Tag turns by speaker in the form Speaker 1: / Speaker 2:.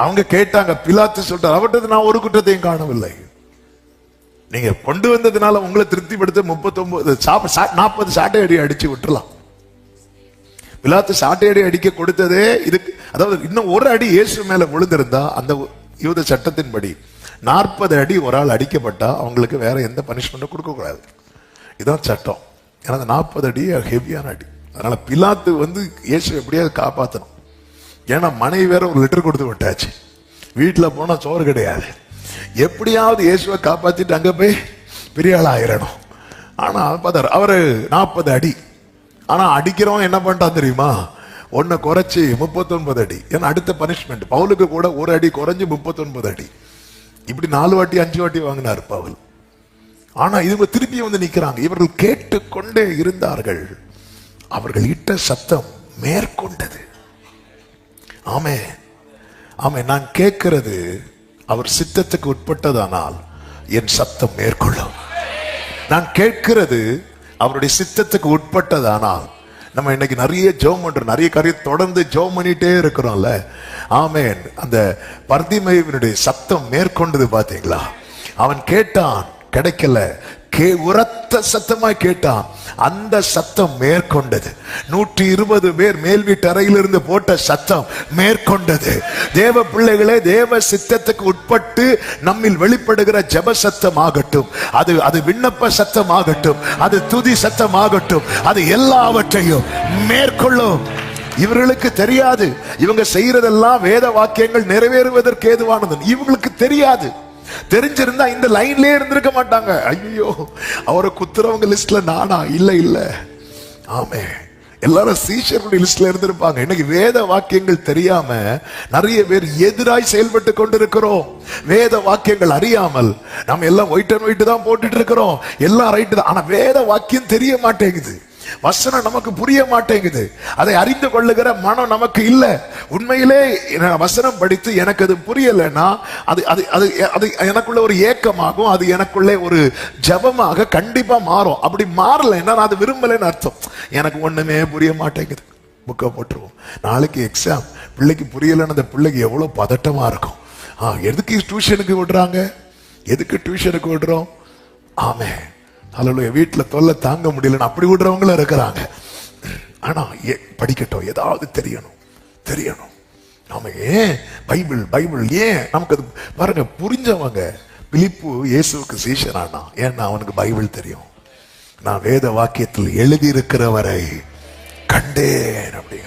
Speaker 1: அவங்க கேட்டாங்க, பிலாத்து சொல்றார், அவர்கிட்ட நான் ஒரு குற்றத்தையும் காணவில்லை. நீங்க கொண்டு வந்ததுனால உங்களை திருப்திப்படுத்த 40 சாட்டை அடி அடிச்சு விட்டுலாம். பிலாத்து சாட்டை அடி அடிக்க கொடுத்ததே இதுக்கு. அதாவது இன்னும் ஒரு அடி இயேசு மேல விழுந்திருந்தா அந்த யூத சட்டத்தின்படி 40 அடி ஒரு ஆள் அடிக்கப்பட்டா அவங்களுக்கு வேற எந்த பனிஷ்மெண்ட்டும் கொடுக்க கூடாது. இதுதான் சட்டம். ஏன்னா 40 அடி ஹெவியான அடி. அதனால பிலாத்து இயேசு எப்படியாவது காப்பாற்றணும். ஏன்னா மனைவி வேற ஒரு லிட்டர் கொடுத்து விட்டாச்சு, வீட்டுல போனா சோறு கிடையாது. எப்படியாவது இயேசுவை காப்பாத்திட்டு அங்க போய் பெரிய ஆள் ஆயிரணும். ஆனா அவரு 40 அடி. ஆனா அடிக்கிறவன் என்ன பண்ணிட்டான் தெரியுமா? ஒன்ன குறைச்சி 39 அடி. ஏன்னா அடுத்த பனிஷ்மெண்ட் பவுலுக்கு கூட ஒரு அடி குறைஞ்சு 39 அடி. இப்படி 4 வாட்டி 5 வாட்டி வாங்கினார் பவுல். ஆனா இவங்க திருப்பி நிக்கிறாங்க. இவர்கள் கேட்டுக்கொண்டே இருந்தார்கள். அவர்கள் இட்ட சத்தம் மேற்கொண்டது. ஆமே ஆமே. நான் கேட்கிறது, அவர் சித்தத்துக்கு உட்பட்டதானால் என் சத்தம் மேற்கொள்ளும். நான் கேட்கிறது அவருடைய சித்தத்துக்கு உட்பட்டதானால். நம்ம இன்னைக்கு நிறைய ஜெபம் பண்றோம், நிறைய காரியம் தொடர்ந்து ஜெபம் பண்ணிட்டே இருக்கிறோம்ல. ஆமென். அந்த பர்திமேயுவினுடைய சத்தம் மேற்கொண்டது பாத்தீங்களா? அவன் கேட்டான், கிடைக்கல. உரத்த சத்தமாய் கேட்டான், அந்த சத்தம் மேற்கொண்டது. 120 பேர் மேல் வீட்டு அறையிலிருந்து போட்ட சத்தம் மேற்கொண்டது. தேவ பிள்ளைகளே, தேவ சித்தத்துக்கு உட்பட்டு நம்மில் வெளிப்படுகிற ஜெப சத்தம் ஆகட்டும், அது விண்ணப்ப சத்தம் ஆகட்டும், அது துதி சத்தம் ஆகட்டும், அது எல்லாவற்றையும் மேற்கொள்ளும். இவர்களுக்கு தெரியாது, இவங்க செய்யறதெல்லாம் வேத வாக்கியங்கள் நிறைவேறுவதற்கு ஏதுவானது. இவங்களுக்கு தெரியாது. தெரிஞ்சிருந்தா இந்த லைன்லயே இருந்திருக்க மாட்டாங்க. ஐயோ, அவரை குத்துறவங்க லிஸ்ட்ல நானா? இல்ல இல்ல. ஆமே, எல்லாரும் சீஷருடைய லிஸ்ட்ல இருந்திருப்பாங்க. இன்னைக்கு வேத வாக்கியங்கள் தெரியாம நிறைய பேர் எதிராய் செயல்பட்டு கொண்டிருக்கிறோம். வேத வாக்கியங்கள் அறியாமல் நம்ம எல்லாம் ஒயிட் அண்ட் ஒயிட் தான் போட்டுட்டு இருக்கிறோம். எல்லாம் ரைட்டு தான். ஆனா வேத வாக்கியம் தெரிய மாட்டேங்குது. வசனம் நமக்கு புரிய மாட்டேங்குது. அதை அறிந்து கொள்ளுகிற மனம் நமக்கு இல்ல. உண்மையிலே வசனம் படித்து எனக்கு அது புரியலைன்னா அது அது அது அது எனக்குள்ள ஒரு ஏக்கமாகும், அது எனக்குள்ளே ஒரு ஜபமாக கண்டிப்பா மாறும். அப்படி மாறலைன்னா நான் அது விரும்பலைன்னு அர்த்தம். எனக்கு ஒண்ணுமே புரிய மாட்டேங்குது, புக்கை போட்டுருவோம். நாளைக்கு எக்ஸாம், பிள்ளைக்கு புரியலைன்னு அந்த பிள்ளைக்கு எவ்வளவு பதட்டமா இருக்கும். எதுக்கு டியூஷனுக்கு விடுறாங்க? எதுக்கு டியூஷனுக்கு விடுறோம்? ஆமே, அல்லேலூயா. வீட்டுல தொல்லை தாங்க முடியலன்னு அப்படி விடுறவங்களும் இருக்கிறாங்க. ஆனா படிக்கட்டும், ஏதாவது தெரியணும். நாம ஏன் பைபிள் பைபிள் ஏன் நமக்கு அது பாருங்க. புரிஞ்சவங்க பிலிப்பு இயேசுவுக்கு சீஷனானா, ஏன்னா அவனுக்கு பைபிள் தெரியும். நான் வேத வாக்கியத்தில் எழுதி இருக்கிறவரை கண்டேன் அப்படி.